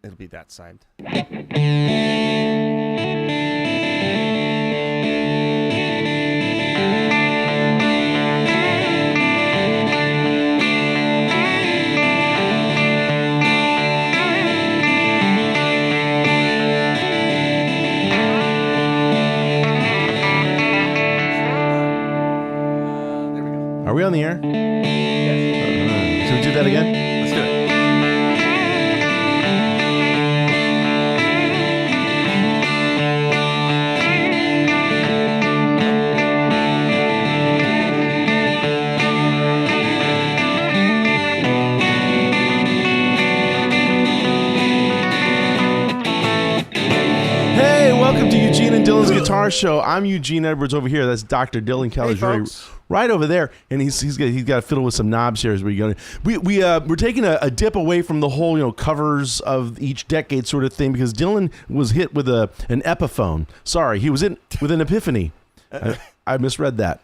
It'll be that side. Are we on the air? Yes. Should we do that again? Let's do it. Hey, welcome to Eugene and Dylan's Guitar Show. I'm Eugene Edwards over here. That's Dr. Dylan Kelly right over there, and he's got to fiddle with some knobs here as we go. We're taking a dip away from the whole covers of each decade sort of thing because Dylan was hit with an epiphone. Sorry, he was with an epiphany. I misread that.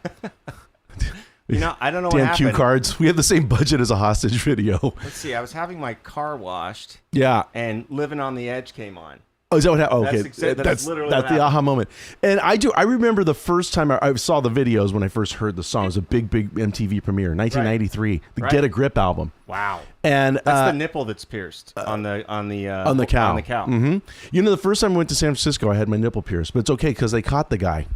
I don't know what Damn happened. cue cards. We have the same budget as a hostage video. Let's see. I was having my car washed. Yeah. And Livin on the Edge came on. Oh, is that what happened? Okay, That's literally that's what the happened. aha moment. And I remember the first time I saw the videos when I first heard the song. It was a big MTV premiere, 1993, the Right. Get a Grip album. Wow. And That's the nipple that's pierced on the cow. On the cow. Mm-hmm. The first time I went to San Francisco, I had my nipple pierced, but it's okay because they caught the guy.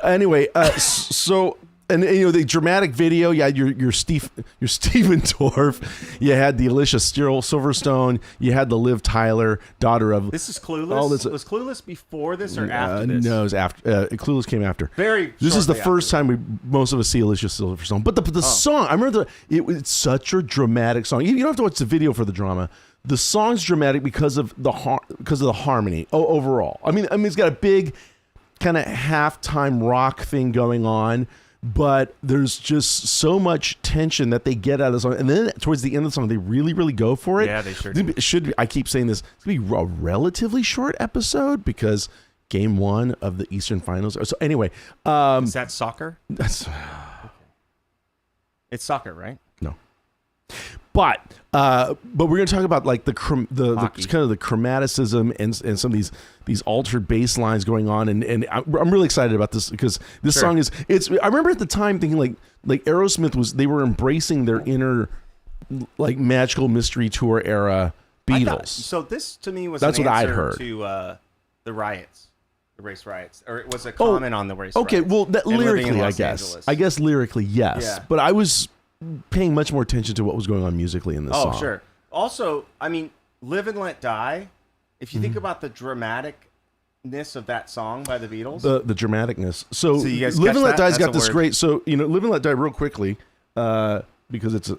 Anyway, so. And the dramatic video, you had your Stephen Dorff, you had the Alicia Silverstone, you had the Liv Tyler, daughter of. This is Clueless. Was Clueless before this or after this? No, it was after. Clueless came after. This is the first time most of us see Alicia Silverstone. But the song, I remember it's such a dramatic song. You don't have to watch the video for the drama. The song's dramatic because of the harmony overall. I mean, it's got a big kind of halftime rock thing going on. But there's just so much tension that they get out of the song. And then towards the end of the song, they really, really go for it. Yeah, they sure do. It should be, I keep saying this, it's going to be a relatively short episode because game one of the Eastern Finals. So anyway. Is that soccer? That's It's soccer, right? No. But we're going to talk about like the kind of the chromaticism and some of these altered bass lines going on, and I'm really excited about this because this song is I remember at the time thinking like Aerosmith they were embracing their inner like Magical Mystery Tour era Beatles. So this to me was that's an what answer I'd heard to the riots, the race riots, or it was a comment on the race. Okay, riots well lyrically, I Angeles. guess lyrically yes, Yeah. but I was paying much more attention to what was going on musically in this song. Oh, sure. Also, I mean, Live and Let Die, if you think about the dramaticness of that song by the Beatles. The dramaticness. So you guys Live catch and Let that? Die's That's got a this word. great, so, Live and Let Die real quickly, because it's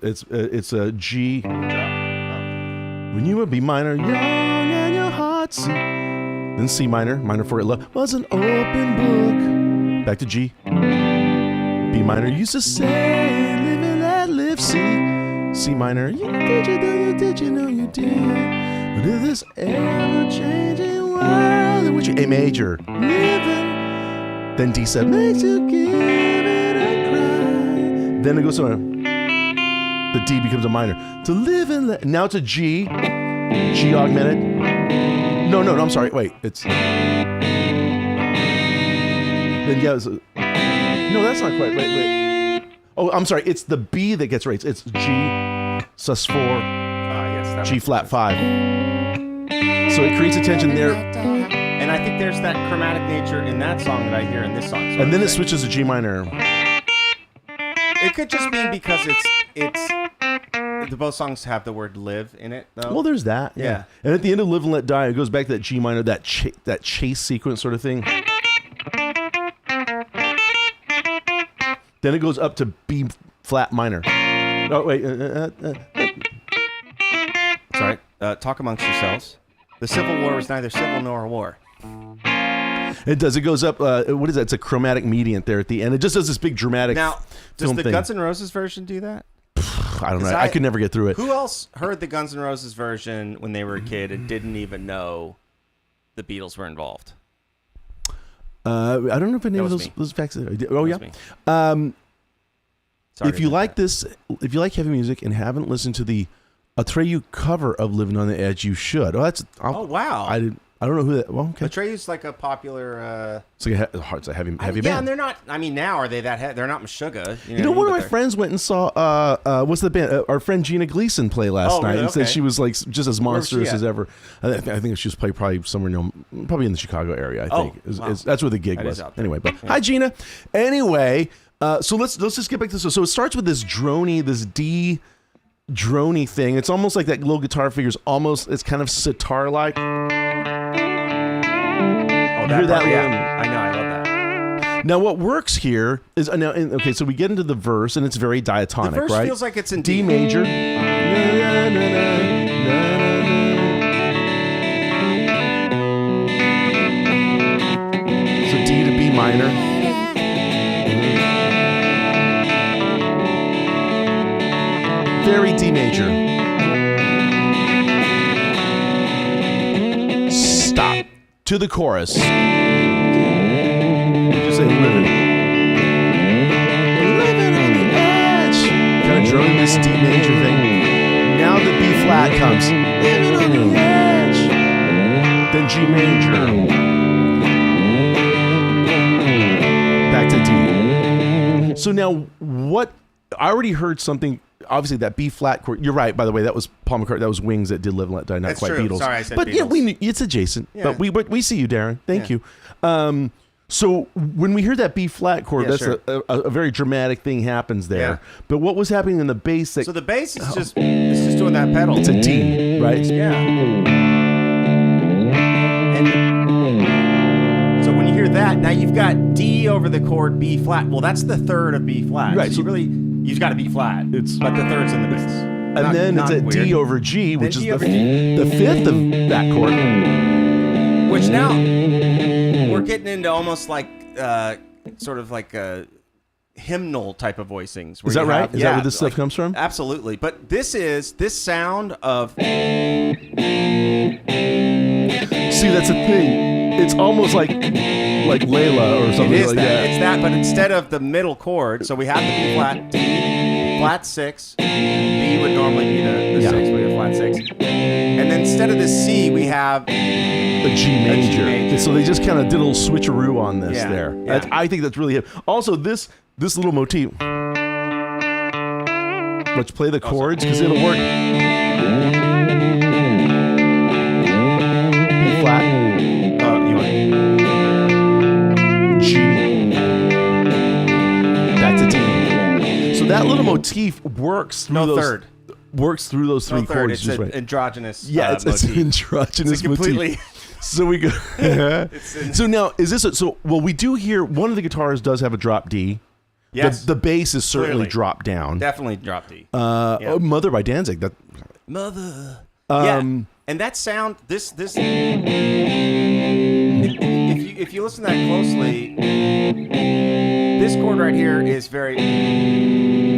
a G. When you were B minor, young and your heart C. Then C minor 4 love was an open book. Back to G. B minor used to say, live and let live, C minor, did you know you did? But in this ever-changing world in which A major, living, then D7 makes you give it a cry. Then it goes on. The D becomes a minor. To live and let, now it's a G augmented. No, I'm sorry, wait, it's, then yeah, it's no, that's not quite. Wait. Oh, I'm sorry. It's the B that gets raised. It's G sus4, Yes, G flat 5. So it creates a tension there, and I think there's that chromatic nature in that song that I hear in this song. and then it switches to G minor. It could just be because it's both songs have the word live in it, though. Well, there's that. Yeah. And at the end of Live and Let Die, it goes back to that G minor, that chase sequence sort of thing. Then it goes up to B flat minor. Oh, wait. Sorry. Talk amongst yourselves. The Civil War was neither civil nor a war. It does. It goes up. What is that? It's a chromatic mediant there at the end. It just does this big dramatic. Now, does film the thing. Guns N' Roses version do that? I don't know. I could never get through it. Who else heard the Guns N' Roses version when they were a kid and didn't even know the Beatles were involved? I don't know if any of those facts. Oh yeah. If you like this, if you like heavy music and haven't listened to the Atreyu cover of "Living on the Edge." You should. Oh wow! I don't know who that. Well, okay. Atreyu's like a popular. It's a heavy band. Yeah, and they're not. I mean, now are they that? They're not Meshuggah. You know, one of my friends went and saw. What's the band? Our friend Gina Gleason play last night, and said she was like just as monstrous as ever. I think she was playing probably somewhere, probably in the Chicago area. I think that's where the gig was. Anyway, but hi Gina. Anyway, so let's just get back to this. So it starts with this D drony thing. It's almost like that little guitar figure's almost. It's kind of sitar like. I know, I love that. Now, what works here is okay. So we get into the verse, and it's very diatonic, the verse right? Feels like it's in D major. So D to B minor. Very D major. Stop. To the chorus. Just say living. Living on the edge. Kind of droning this D major thing. Now the B flat comes. Living on the edge. Then G major. Back to D. So now what? I already heard something. Obviously, that B flat chord. You're right. By the way, that was Paul McCartney. That was Wings that did "Live and Let Die." Not That's quite true. Beatles. Sorry, I said but Beatles. Yeah, it's adjacent. Yeah. But we see you, Darren. Thank you. So when we hear that B flat chord, that's a very dramatic thing happens there. Yeah. But what was happening in the bass? So the bass is just doing that pedal. It's a D, right? Yeah. And so when you hear that, now you've got D over the chord B flat. Well, that's the third of B flat. Right. So you've got a B flat. But the third's in the bass. And then it's a D over G, which is the fifth of that chord. Which now we're getting into almost like sort of like a hymnal type of voicings. Is that right? Is that where this stuff comes from? Absolutely. But this sound of. See, that's a thing. It's almost like Layla or something like that. It's that, but instead of the middle chord, so we have the B flat, D, flat 6. B would normally be the 6, we have flat 6. And then instead of the C, we have a G major. So they just kind of did a little switcheroo on this there. Yeah. I think that's really hip. Also, this little motif. Let's play the chords because it'll work. B flat. G. Back to D. So that little motif works through those. Works through those three chords. It's an androgynous. It's an androgynous completely. So we go. So now is this? Well, we do hear one of the guitars does have a drop D. Yes. The bass is certainly dropped down. Definitely drop D. Mother by Danzig. That. Mother. And that sound. This. If you listen to that closely, this chord right here is very.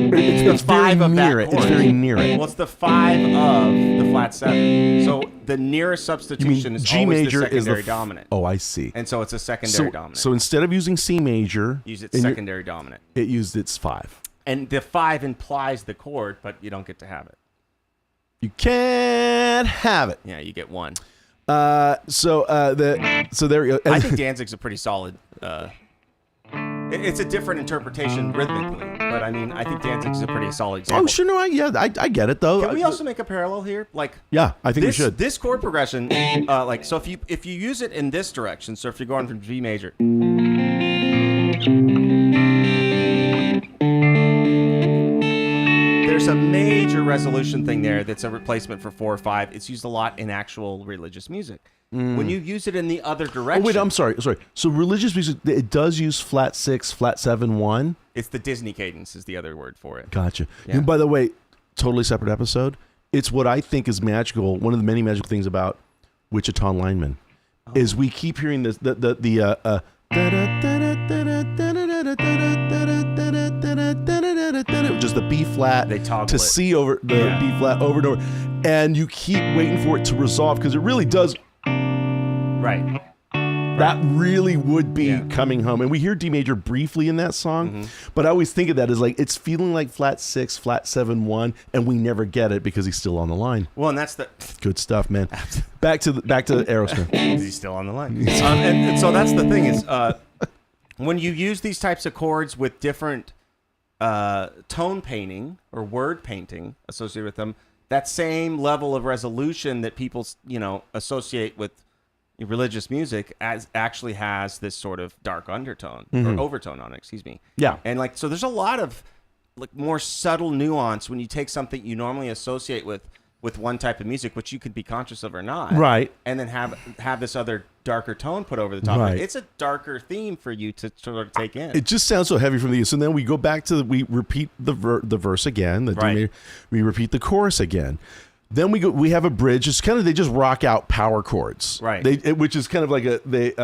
It's five very of near that it. chord. It's very near it. Well, it's the 5 of the flat 7. So the nearest substitution is G always major the secondary is dominant. Oh, I see. And so it's a secondary dominant. So instead of using C major, use its secondary dominant. It used its 5. And the 5 implies the chord, but you don't get to have it. You can't have it. Yeah, you get 1. So there we go. I think Danzig's a pretty solid. It's a different interpretation rhythmically, but I mean, I think Danzig's a pretty solid example. Oh, sure, no, I get it though. Can we also make a parallel here? Like, yeah, I think we should. This chord progression, so if you use it in this direction, so if you're going from G major, there's a major resolution thing there that's a replacement for 4 or 5. It's used a lot in actual religious music. When you use it in the other direction. Oh wait, I'm sorry. So religious music, it does use flat 6, flat 7, 1. It's the Disney cadence is the other word for it. Gotcha. Yeah. And by the way, totally separate episode. It's what I think is magical. One of the many magical things about Wichita linemen is we keep hearing this just the B flat They toggle to C over the B flat over and over, and you keep waiting for it to resolve because it really does. Right. That really would be coming home. And we hear D major briefly in that song, but I always think of that as like it's feeling like flat 6, flat 7, 1, and we never get it because he's still on the line. Well, and that's the good stuff, man. Back to Aerosmith. He's still on the line. And so that's the thing is when you use these types of chords with different tone painting or word painting associated with them, that same level of resolution that people, associate with religious music actually has this sort of dark undertone or overtone on it, excuse me. Yeah. And so there's a lot of more subtle nuance when you take something you normally associate with one type of music, which you could be conscious of or not. Right. And then have this other darker tone put over the top. Right. It's a darker theme for you to sort of take in. It just sounds so heavy from the. So then we go back to we repeat the verse again. We repeat the chorus again. Then we have a bridge. It's kind of they just rock out power chords. Right. Which is kind of like this. Repeat.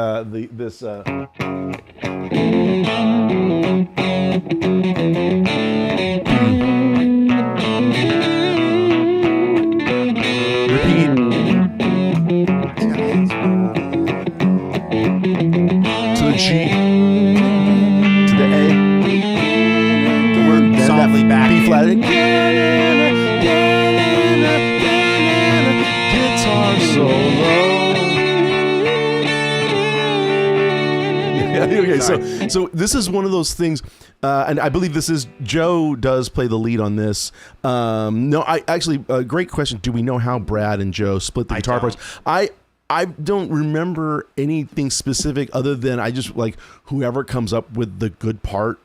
To the G. To the A. The word solidly back. B flat. Guitar solo. Okay, so this is one of those things, and I believe this is Joe does play the lead on this. No, I actually great question. Do we know how Brad and Joe split the guitar parts? I don't remember anything specific other than I just like whoever comes up with the good part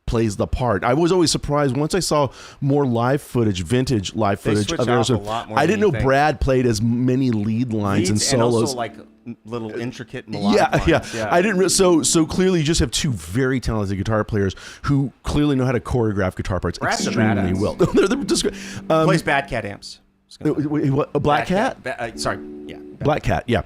plays the part. I was always surprised once I saw more vintage live footage of Aerosmith. I didn't know Brad played as many lead lines and solos. And also like little intricate melodic lines. Yeah. I didn't. So clearly, you just have two very talented guitar players who clearly know how to choreograph guitar parts extremely well. They're just plays Bad Cat amps. What, a Black Cat? Black Cat, yeah.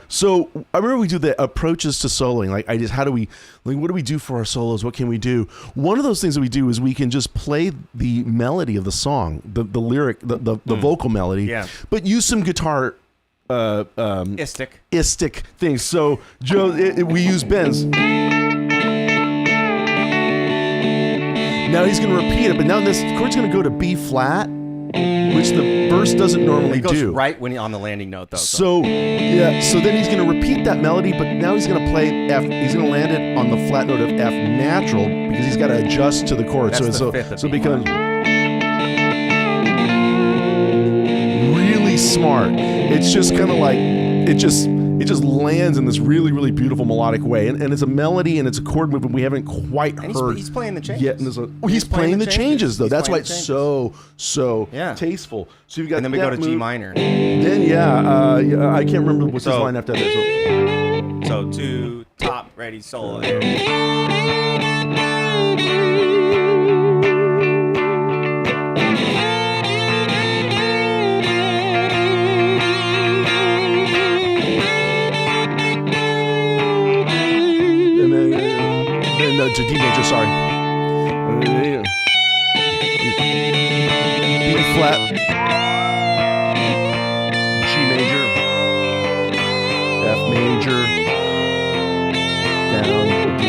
So I remember we do the approaches to soloing. What do we do for our solos? What can we do? One of those things that we do is we can just play the melody of the song, the lyric, the vocal melody, but use some guitar istic things. So Joe, we use Ben's. Now he's going to repeat it, but now this chord's going to go to B flat, which the verse doesn't normally do. Right when he's on the landing note, though. So then he's going to repeat that melody, but now he's going to play F. He's going to land it on the flat note of F natural because he's got to adjust to the chord. That's so it becomes really smart. It's just kind of like it just lands in this really, really beautiful melodic way, and it's a melody and it's a chord movement we haven't quite heard. He's playing the changes. Yet he's playing the changes though. That's why it's so tasteful. So you've got and then we go to G minor. Then I can't remember what's his line after that. So to top, ready, solo. To D major, sorry. B flat, G major, F major, down, D.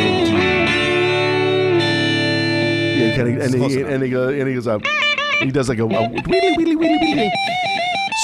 Yeah, and he goes up. He does like a wheelie.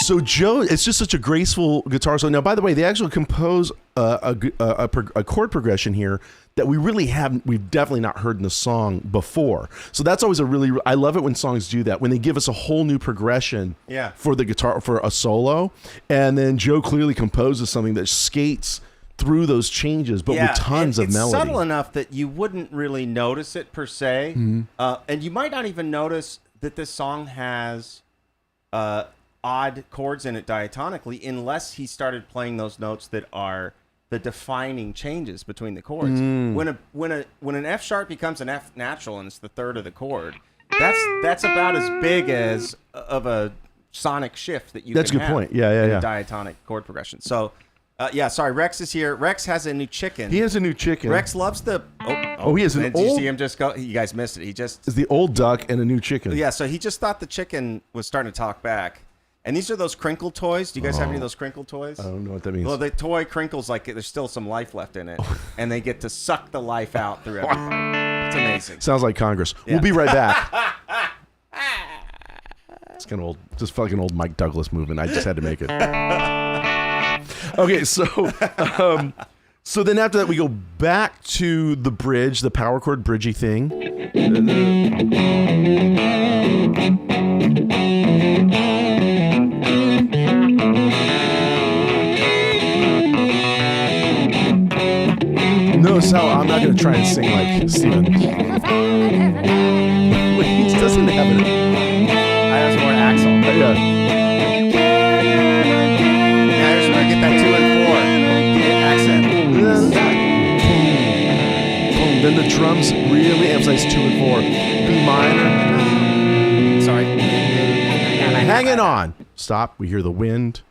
So Joe, it's just such a graceful guitar solo. Now, by the way, they actually compose a chord progression here that we've definitely not heard in the song before. So that's always I love it when songs do that, when they give us a whole new progression for the guitar, for a solo. And then Joe clearly composes something that skates through those changes, but with tons of melody. It's subtle enough that you wouldn't really notice it per se. And you might not even notice that this song has odd chords in it diatonically unless he started playing those notes that are the defining changes between the chords. When an F sharp becomes an F natural and it's the third of the chord, that's about as big as of a sonic shift that you can have. That's a good point. Yeah. Diatonic chord progression. So sorry, Rex is here. Rex has a new chicken. He has a new chicken. Rex loves the he has an old. Did you see him just go? You guys missed it. He just is the old duck and a new chicken. Yeah, so he just thought the chicken was starting to talk back. And these are those crinkle toys. Do you guys have any of those crinkle toys? I don't know what that means. Well, the toy crinkles like there's still some life left in it, and they get to suck the life out through everything. It's amazing. Sounds like Congress. Yeah. We'll be right back. It's kind of old, just fucking old Mike Douglas movement. I just had to make it. Okay, so then after that we go back to the bridge, the power chord bridgey thing. Notice how I'm not going to try and sing like Steven. Wait, he doesn't have it. I have more Axel. Yeah. I just want to get that 2 and 4 accent. Then the drums really emphasize 2 and 4. B minor. Sorry. Hanging on. Stop. We hear the wind.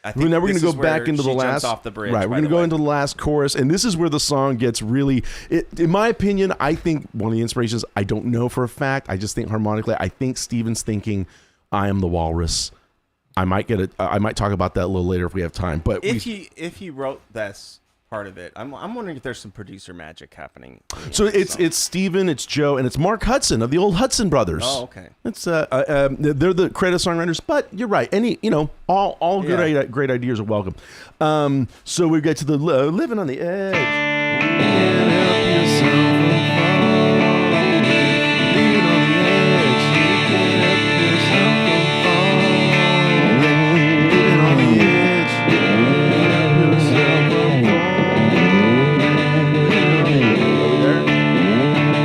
Now we're going to go back into the last. Off the bridge, right, we're going to go into the last chorus, and this is where the song gets really. In my opinion, I think one of the inspirations. I don't know for a fact. I just think harmonically. I think Steven's thinking, "I am the walrus." I might get it. I might talk about that a little later if we have time. But if he wrote this part of it, I'm wondering if there's some producer magic happening. So it's Steven, it's Joe, and it's Mark Hudson of the old Hudson Brothers. Oh, okay. It's they're the creative songwriters, but you're right. All good great ideas are welcome. So we get to the living on the edge. Can't help yourself from falling. Living on the edge. Can't help yourself from falling.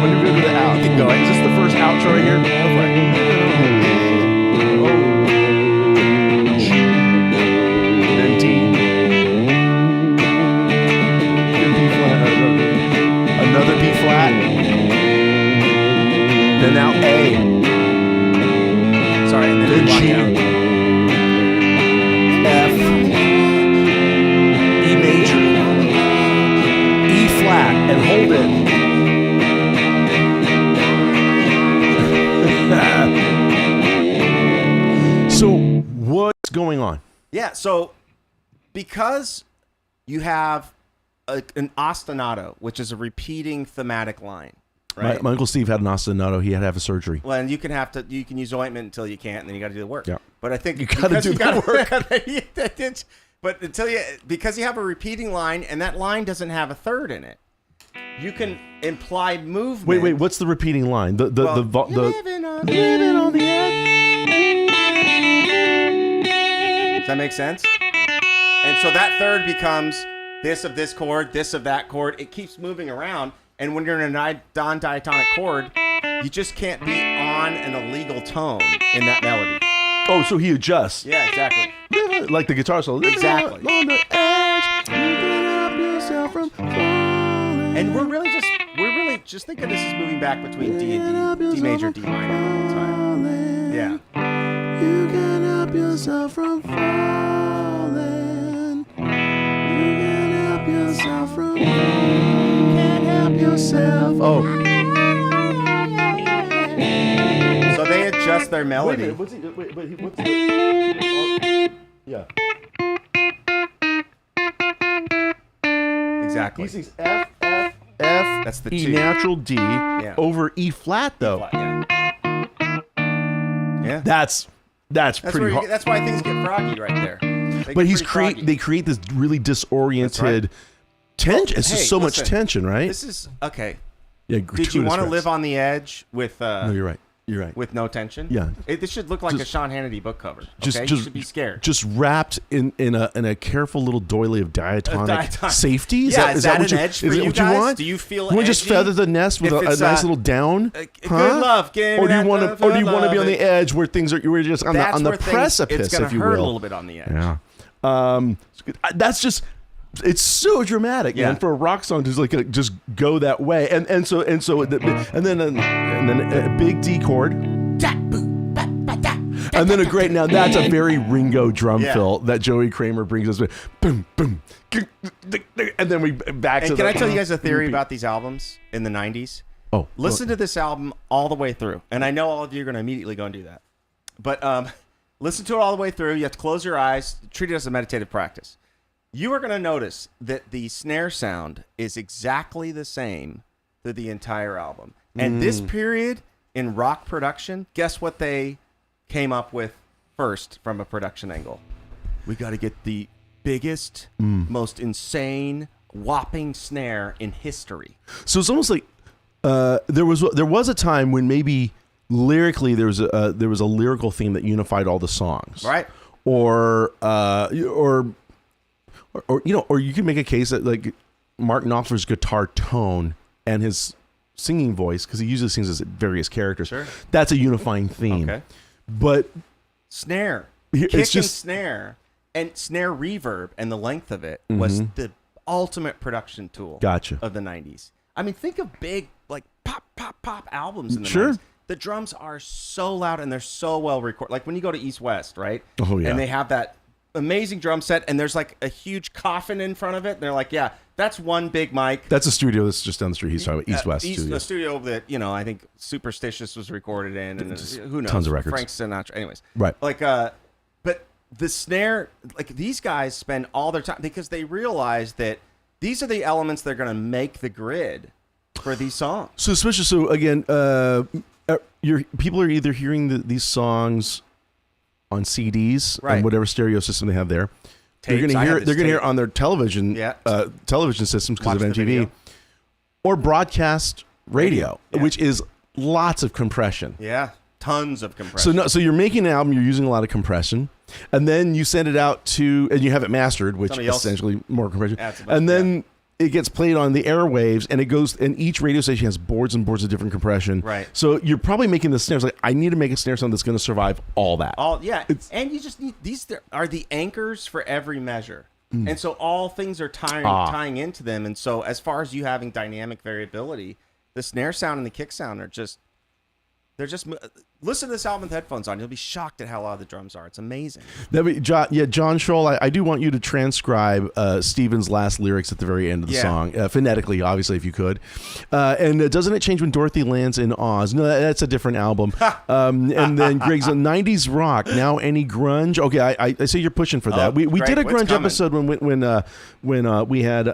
When you go to the out, keep going. Is this the first outro right here? Go for it. Then D. Then B flat. Another B flat. Then now A. Sorry, and Then G. F. E major. E flat. And hold it. So what's going on? Yeah, so because you have an ostinato, which is a repeating thematic line, right? My Uncle Steve had an ostinato. He had to have a surgery. Well, and you can use ointment until you can't, and then you got to do the work. Yeah. But I think You gotta do the work. But because you have a repeating line, and that line doesn't have a third in it, you can imply movement. Wait. What's the repeating line? The living on the edge. Does that make sense? And so that third becomes this of this chord, this of that chord. It keeps moving around. And when you're in a non-diatonic chord, you just can't be on an illegal tone in that melody. Oh, so he adjusts. Yeah, exactly. Like the guitar solo. Exactly. On the edge, you can help yourself from falling. And we're really just think of this as moving back between D and D major, D minor all the time. Yeah. You can help yourself from falling. You can help yourself from falling. You can help yourself. Oh. So they adjust their melody. What's the? Yeah. Exactly. He sings F, F, F. That's the E 2. natural D over E flat though. Yeah. That's pretty hard. That's why things get froggy right there. But they create this really disoriented tension. It's just so much tension, right? This is okay. Yeah. Did you want to live on the edge with? No, you're right. You're right. With no tension. Yeah. This should look like a Sean Hannity book cover. Okay? Just you should be scared. Just wrapped in a careful little doily of diatonic safety. Is that an edge for you guys? Want? Do you feel? You want to just feather the nest with a nice little down? Good love, or do you want to be on the edge where things are? You're just on the precipice, if you will. It's going to hurt a little bit on the edge. Yeah. That's just. It's so dramatic, man, for a rock song to just go that way, and then a big D chord, and then a great. Now that's a very Ringo drum fill that Joey Kramer brings us with, boom, boom, and then we back to. Can I tell you guys a theory about these albums in the '90s? Oh, listen to this album all the way through, and I know all of you are going to immediately go and do that, but listen to it all the way through. You have to close your eyes, treat it as a meditative practice. You are going to notice that the snare sound is exactly the same through the entire album. And this period in rock production, guess what they came up with first from a production angle? We got to get the biggest, most insane, whopping snare in history. So it's almost like there was a time when maybe lyrically there was a lyrical theme that unified all the songs, Right. Or you know, or you can make a case that like Mark Knopfler's guitar tone and his singing voice, because he usually sings as various characters. Sure. That's a unifying theme. Okay. But Snare, it's kick and just- snare, and snare reverb, and the length of it was the ultimate production tool Gotcha. of the 90s. I mean, think of big, like, pop, pop, pop albums in the Sure. 90s. The drums are so loud, and they're so well recorded. Like, when you go to East West, right? Oh, yeah. And they have that amazing drum set, and there's, like, a huge coffin in front of it. And they're like, yeah, that's one big mic. that's a studio that's just down the street. He's talking about East West Studio. A studio that, you know, I think Superstitious was recorded in, and who knows? Tons of records. Frank Sinatra. Anyways. Right. Like, but the snare, like, these guys spend all their time, because they realize that these are the elements that are going to make the grid for these songs. So especially again, people are either hearing these songs on CDs Right. and whatever stereo system they have there. They're Tapes. going to I hear had it. this They're going to hear tape. it on their television, Yeah. television systems because Watch of the MTV, video. or broadcast radio, Yeah. which is lots of compression. Yeah. Tons of compression. So you're making an album, you're using a lot of compression, and then you send it out to, and you have it mastered, which Somebody else essentially more compression, adds a bunch, and then it gets played on the airwaves, and it goes, and each radio station has boards and boards of different compression. Right. So you're probably making the snares like, I need to make a snare sound that's going to survive all that. Yeah. And you just need, these are the anchors for every measure. And so all things are tying into them. And so as far as you having dynamic variability, the snare sound and the kick sound are just, listen to this album with headphones on. You'll be shocked at how loud the drums are. It's amazing. John Scholl, I do want you to transcribe Steven's last lyrics at the very end of the song, phonetically, obviously, if you could. And doesn't it change when Dorothy lands in Oz? No, that's a different album. And then Greg's 90s rock. Now any grunge? Okay, I say you're pushing for that. We did a grunge episode when we had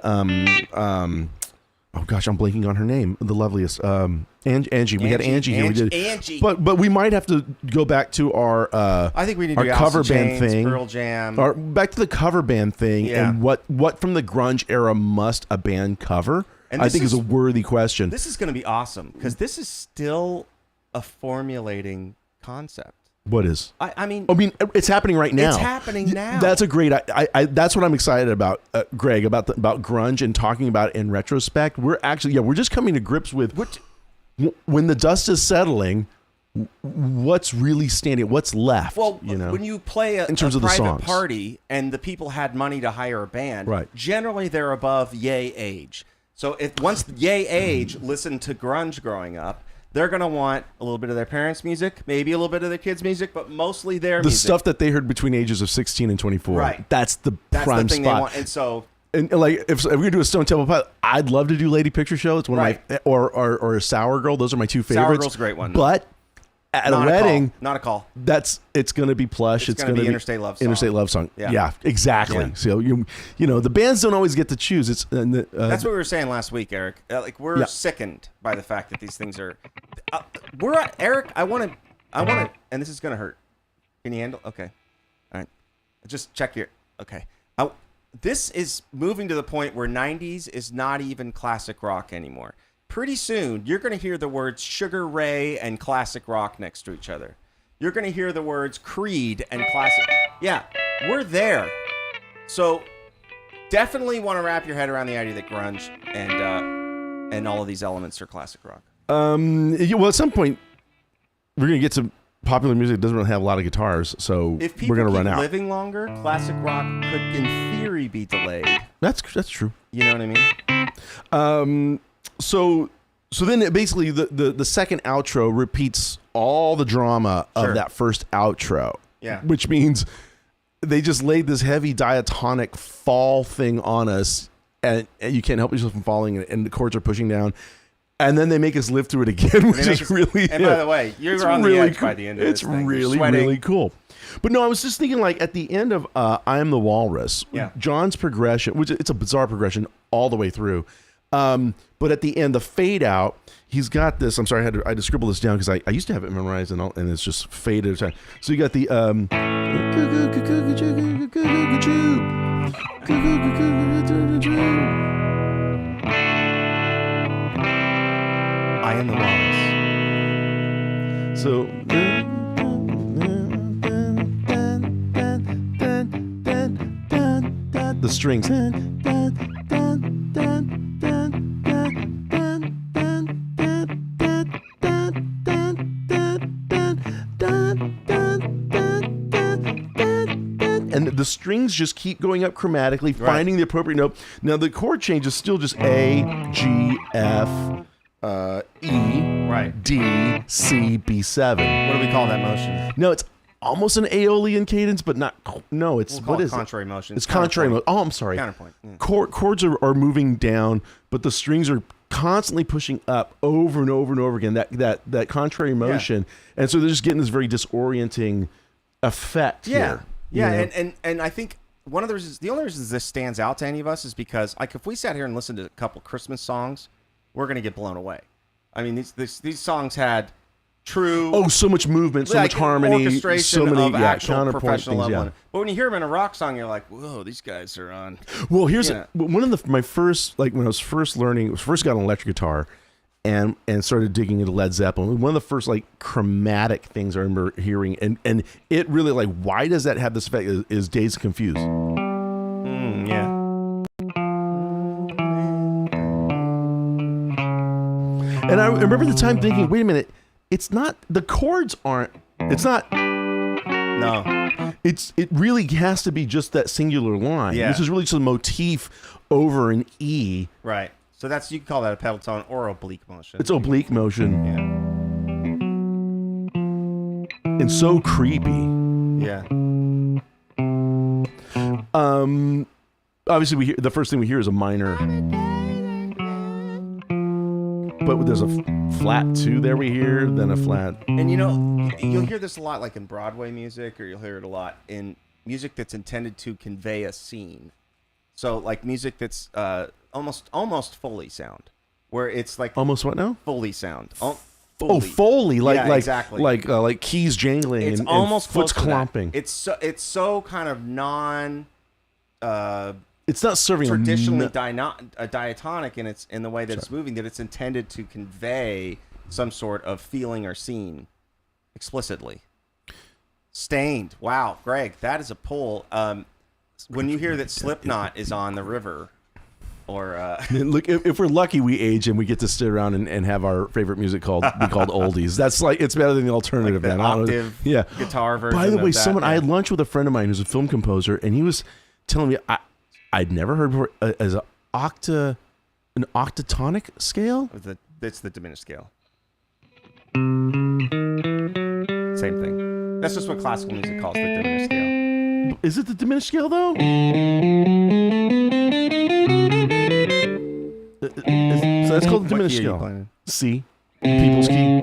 oh gosh, I'm blanking on her name. The loveliest, Angie. We had Angie here. We did, Angie. but we might have to go back to our. I think we need to our do cover Alice in band Chains, thing. Pearl Jam. Or back to the cover band thing, Yeah. and what from the grunge era must a band cover? And I this think is a worthy question. This is going to be awesome because this is still a formulating concept. What is? I mean, it's happening right now. It's happening now. That's a great. That's what I'm excited about, Greg. About grunge and talking about it in retrospect. We're actually, we're just coming to grips with when the dust is settling. What's really standing? What's left? Well, you know, when you play in terms of the private songs. party and the people had money to hire a band, Right. generally they're above yay age. So if once yay age listened to grunge growing up, they're going to want a little bit of their parents' music, maybe a little bit of their kids' music, but mostly their the music. stuff that they heard between ages of 16 and 24. Right. That's the That's prime the thing spot. they want. And so, And like, if we're gonna do a Stone Temple Pilots, I'd love to do Lady Picture Show. It's one Right. of my or a Sour Girl. Those are my two favorites. Sour Girl's a great one. But at not a wedding, not a call. it's gonna be plush. It's gonna be Interstate Love Song. Interstate Love Song. Yeah. Yeah, exactly. Yeah. So you know the bands don't always get to choose. It's That's what we were saying last week, Eric. Like we're sickened by the fact that these things are. Eric. I want to, and this is gonna hurt. Can you handle? Okay, all right. Just check your. Okay. This is moving to the point where 90s is not even classic rock anymore. Pretty soon, you're going to hear the words Sugar Ray and classic rock next to each other. You're going to hear the words Creed and classic. Yeah, we're there. So definitely want to wrap your head around the idea that grunge and all of these elements are classic rock. Well, at some point, we're gonna get to popular music that doesn't really have a lot of guitars, so If people we're gonna keep run out. living longer, classic rock could, in theory, be delayed. That's true. You know what I mean? So then basically the second outro repeats all the drama of Sure. that first outro. Yeah. Which means they just laid this heavy diatonic fall thing on us, and you can't help yourself from falling, and the chords are pushing down. And then they make us live through it again, which is really. And by the way, you're on the edge by the end of this thing. It's really cool. But no, I was just thinking, like, at the end of I Am the Walrus, John's progression, which it's a bizarre progression all the way through. But at the end, the fade out, he's got this. I'm sorry, I had to scribble this down because I used to have it memorized, and it's just faded. So you got the I Am the Walrus. So the strings. And the strings just keep going up chromatically, finding the appropriate note. Now the chord change is still just A, G, F, E, D, C, B7. What do we call that motion? No, it's almost an Aeolian cadence, but not. No, it's what is contrary motion. It's contrary motion. Oh, I'm sorry. Counterpoint. Chords are moving down, but the strings are constantly pushing up over and over and over again. That contrary motion, and so they're just getting this very disorienting effect here. Yeah, and I think one of the reasons, the only reasons this stands out to any of us is because, like, if we sat here and listened to a couple Christmas songs, we're gonna get blown away. I mean, these songs had true so much movement, so much harmony, orchestration so many of actual counterpoint professional things. level. But when you hear them in a rock song, you're like, whoa, these guys are on. Well, here's one of my first, like, when I was first got an electric guitar. And started digging into Led Zeppelin. One of the first, like, chromatic things I remember hearing, and it really, like, why does that have this effect? Is Dazed Confused? Yeah. And I remember the time thinking, wait a minute, it's not, the chords aren't. It's not. No. It really has to be just that singular line. Yeah. This is really just a motif over an E. Right. So you can call that a pedal tone or oblique motion. It's oblique motion. Yeah. And so creepy. Yeah. Obviously, the first thing we hear is a minor. But there's a flat 2 there we hear, then a flat. And you'll hear this a lot, like in Broadway music, or you'll hear it a lot in music that's intended to convey a scene. So, like, music that's almost Foley sound, where it's like almost what now? Foley sound. Foley, like exactly. like keys jangling. It's and almost foot's clomping. It's so kind of non. It's not serving traditionally diatonic in the way that it's moving, that it's intended to convey some sort of feeling or scene explicitly. Stained. Wow, Greg, that is a pull. When you hear that Slipknot is on the river, or look, if we're lucky, we age and we get to sit around and have our favorite music called oldies. That's like, it's better than the alternative. Like the octave guitar version. By the way, I had lunch with a friend of mine who's a film composer, and he was telling me I'd never heard before as an octatonic scale. It's the diminished scale. Same thing. That's just what classical music calls the diminished scale. Is it the diminished scale, though? So that's called the diminished scale. C. People's key.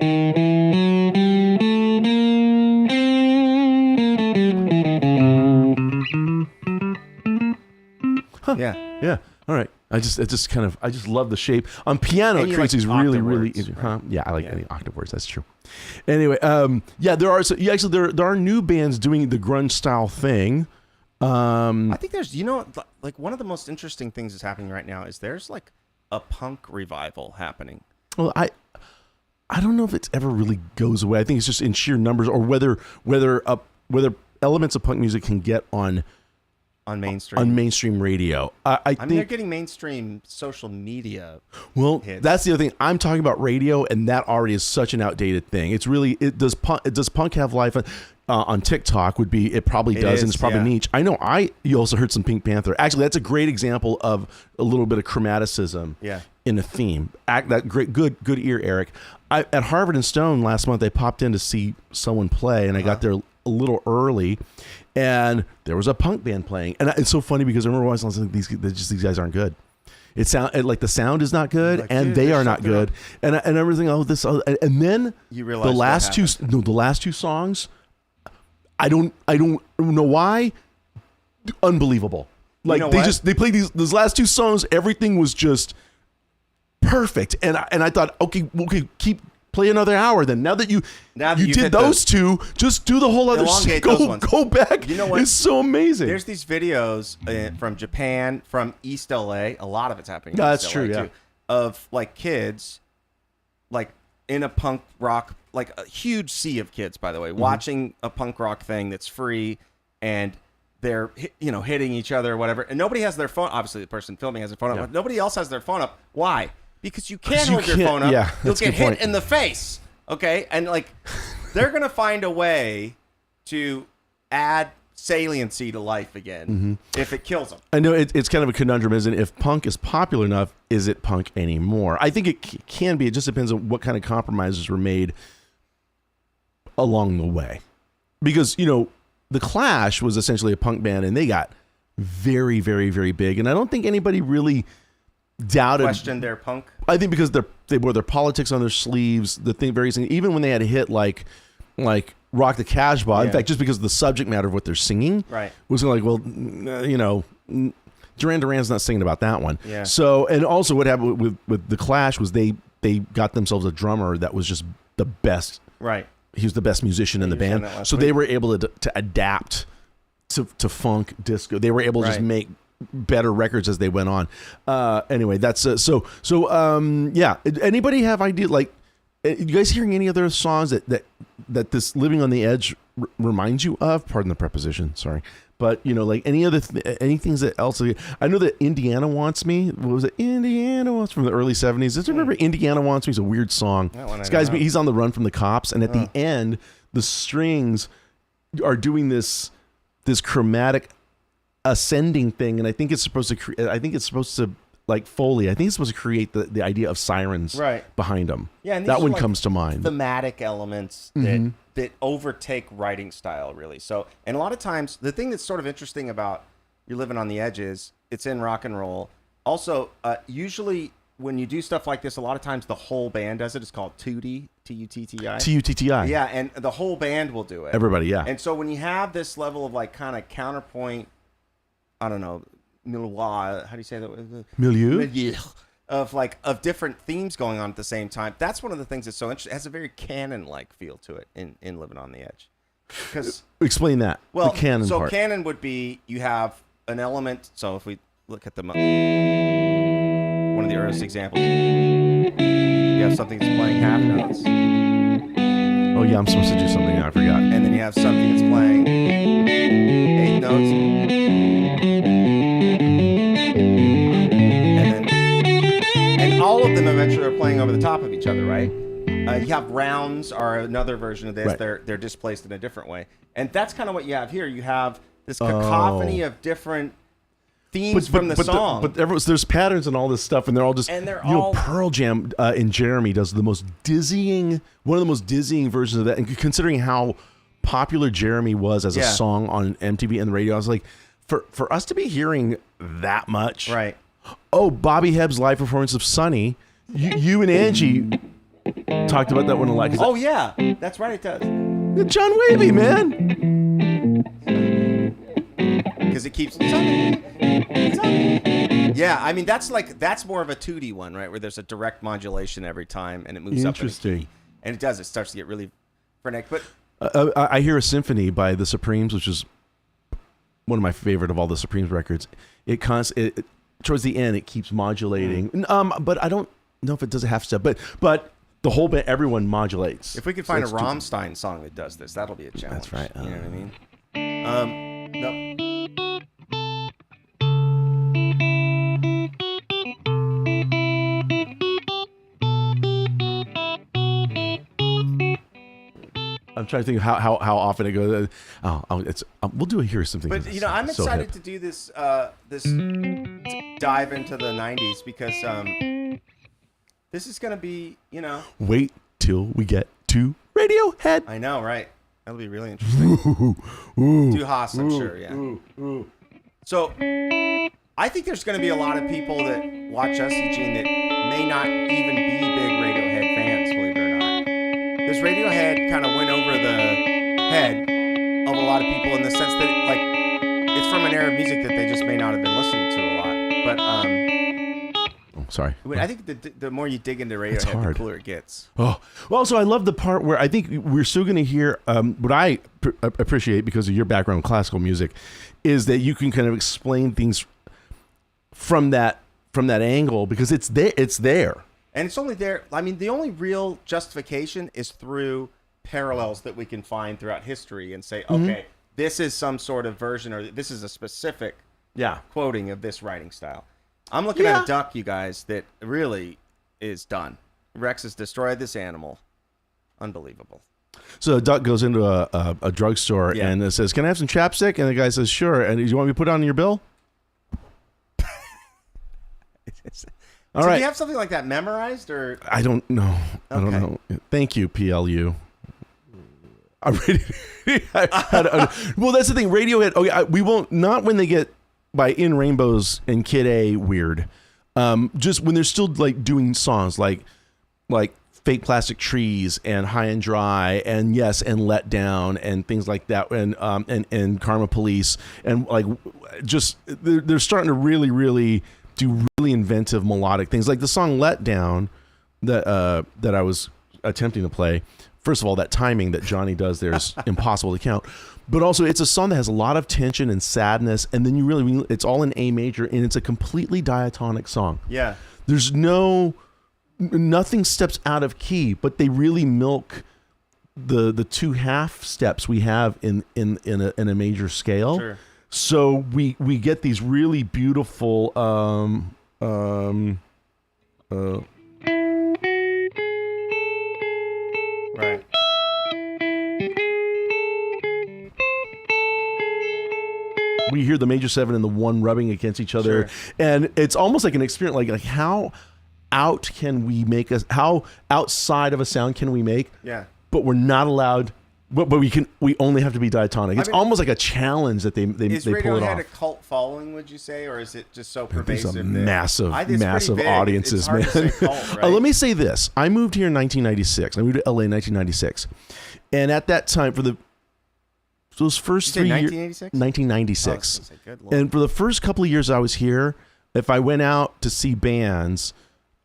Huh. Yeah. All right. I just love the shape. On piano, it creates these really. Yeah, I like any octave words. That's true. Anyway, there are new bands doing the grunge style thing. I think there's, like, one of the most interesting things that's happening right now is there's like a punk revival happening. Well, I don't know if it ever really goes away. I think it's just in sheer numbers, or whether elements of punk music can get on mainstream radio. I think they're getting mainstream social media. Well, hits. That's the other thing. I'm talking about radio, and that already is such an outdated thing. It's really, does punk have life on TikTok? It probably does, and it's probably niche. I know. You also heard some Pink Panther. Actually, that's a great example of a little bit of chromaticism in a theme. That great, good ear, Eric. At Harvard and Stone last month, they popped in to see someone play, and I got there a little early, and there was a punk band playing. And it's so funny because I remember always listening, these guys aren't good. like the sound is not good, Like, and dude, they there's are not something good, and everything. Oh, this, and then You realize the last two, what no, the last two songs, I don't know why, unbelievable. Like know they what? they played these last two songs, everything was just perfect, and I thought, okay, keep. Play another hour then. Now that you you've did hit those two, just do the whole other Elongate those ones. go back. You know what? It's so amazing. There's these videos from Japan, from East LA. A lot of it's happening. No, in that's East true, LA yeah. too, of like kids, like in a punk rock, like a huge sea of kids. By the way, watching a punk rock thing that's free, and they're hitting each other or whatever, and nobody has their phone. Obviously, the person filming has their phone up, but nobody else has their phone up. Why? Because you can't hold your phone up. Yeah, you'll that's a get good hit point. in the face. Okay, and like they're gonna find a way to add saliency to life again if it kills them. I know it's kind of a conundrum, isn't it? If punk is popular enough, is it punk anymore? I think it can be. It just depends on what kind of compromises were made along the way. Because, The Clash was essentially a punk band, and they got very, very, very big. And I don't think anybody really doubted. Question their punk. I think because they wore their politics on their sleeves, the thing, various things. Even when they had a hit like Rock the Casbah, in fact, just because of the subject matter of what they're singing, Right. was like, well, Duran Duran's not singing about that one. Yeah. So, and also what happened with the Clash was they got themselves a drummer that was just the best. Right. He was the best musician in the band. So they were able to adapt to funk, disco. They were able to just make better records as they went on. Anyway, that's yeah. Anybody have idea, like, you guys hearing any other songs that this Living on the Edge reminds you of? Pardon the preposition, sorry. But, like any other any things that else? I know that Indiana Wants Me. What was it? Indiana Wants, from the early 70s. Does you remember Indiana Wants Me? It's a weird song. This guy's he's on the run from the cops, and at the end, the strings are doing this chromatic ascending thing, and I think it's supposed to like Foley. I think it's supposed to create the idea of sirens behind them. Yeah, and that one comes to mind. Thematic elements that overtake writing style, really. So, and a lot of times, the thing that's sort of interesting about You're Living on the Edge is it's in rock and roll. Also, usually when you do stuff like this, a lot of times the whole band does it. It's called Tutti, T-U-T-T-I. T-U-T-T-I. Yeah, and the whole band will do it. Everybody, yeah. And so when you have this level of like kind of counterpoint, I don't know, milieu, how do you say that? Milieu? Of different themes going on at the same time. That's one of the things that's so interesting. It has a very canon-like feel to it in Living on the Edge. Because explain that. Well, the canon so part. canon would be you have an element. So if we look at one of the earliest examples, you have something that's playing half notes. Oh yeah, I'm supposed to do something. I forgot. And then you have something that's playing 8 notes. And all of them eventually are playing over the top of each other, right? You have rounds are another version of this. Right. They're displaced in a different way. And that's kind of what you have here. You have this cacophony of different themes from the song. There's patterns and all this stuff, and they're all just. And they're all Pearl Jam in Jeremy does one of the most dizzying versions of that. And considering how popular Jeremy was as a song on MTV and the radio, I was like, for us to be hearing that much, right? Oh, Bobby Hebb's live performance of Sunny. You and Angie talked about that one a lot. Oh yeah, that's right. It does. John Wavy, man. Because it keeps. Yeah, I mean that's more of a 2D one, right? Where there's a direct modulation every time, and it moves up. Interesting. And it does. It starts to get really frenetic. But I hear a symphony by the Supremes, which is one of my favorite of all the Supremes records. It towards the end, it keeps modulating. But I don't know if it does a half step. But the whole band, everyone modulates. If we could find a Rammstein song that does this, that'll be a challenge. That's right. You know what I mean? No. I'm trying to think how often it goes. We'll do a Here's Something. But I'm excited to do this this dive into the 90s because this is gonna be Wait till we get to Radiohead. I know, right? That'll be really interesting. Do Haas, I'm sure. Yeah. So I think there's going to be a lot of people that watch us, Eugene, that may not even be big Radiohead fans, believe it or not. Because Radiohead kind of went over the head of a lot of people in the sense that, like, it's from an era of music that they just may not have been listening to a lot. But sorry. I think the more you dig into Radiohead, the cooler it gets. Oh, well, also I love the part where I think we're still going to hear what I appreciate because of your background in classical music is that you can kind of explain things from that angle because it's there. And it's only there. I mean, the only real justification is through parallels that we can find throughout history and say, okay, this is some sort of version or this is a specific quoting of this writing style. I'm looking at a duck, you guys, that really is done. Rex has destroyed this animal. Unbelievable. So a duck goes into a drugstore and it says, "Can I have some chapstick?" And the guy says, "Sure." And do you want me to put it on your bill? All right. Do you have something like that memorized, or I don't know. I don't know. Thank you, PLU. I'm ready. Well, that's the thing. Radiohead. Okay, we won't. Not when they get by In Rainbows and Kid A weird. Just when they're still like doing songs like Fake Plastic Trees and High and Dry and Yes and Let Down and things like that and Karma Police and like just they're starting to really do really inventive melodic things like the song Let Down that I was attempting to play. First of all, that timing that Johnny does there is impossible to count. But also, it's a song that has a lot of tension and sadness, and then it's all in A major, and it's a completely diatonic song. Yeah. There's nothing steps out of key, but they really milk the two half steps we have in a major scale. Sure. So we get these really beautiful right. We hear the major seven and the one rubbing against each other, and it's almost like an experience. Like how out can we make us? How outside of a sound can we make? Yeah. But we're not allowed. But we only have to be diatonic. It's almost like a challenge that they pull it off. Is Radiohead a cult following? Would you say, or is it just so pervasive? There's massive audiences, man. Cult, right? Let me say this: I moved here in 1996. I moved to LA in 1996, and at that time, for those first 3 years, 1996, and for the first couple of years I was here, if I went out to see bands,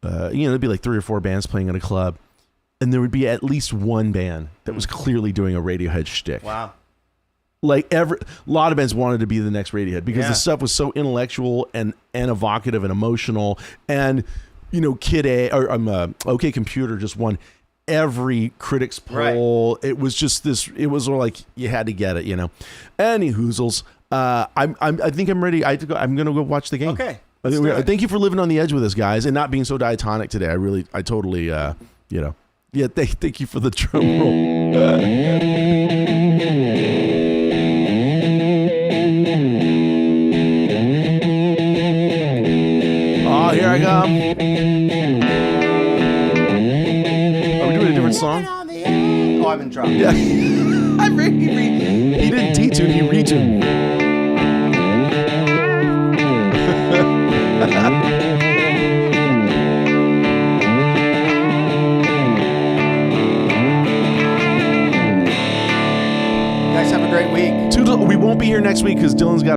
there'd be like 3 or 4 bands playing at a club. And there would be at least one band that was clearly doing a Radiohead shtick. Wow. Like a lot of bands wanted to be the next Radiohead because the stuff was so intellectual and evocative and emotional. And, Kid A or OK Computer just won every critics poll. Right. It was just this. It was like you had to get it, Any hoozles. I think I'm ready. I'm going to go watch the game. Okay. Thank you for living on the edge with us, guys, and not being so diatonic today. I totally, Yeah, thank you for the drum roll. Oh, here I come. Are we doing a different song? Oh, I'm in drop. Yeah. He didn't detune, he retuned. Have a great week. We won't be here next week because Dylan's got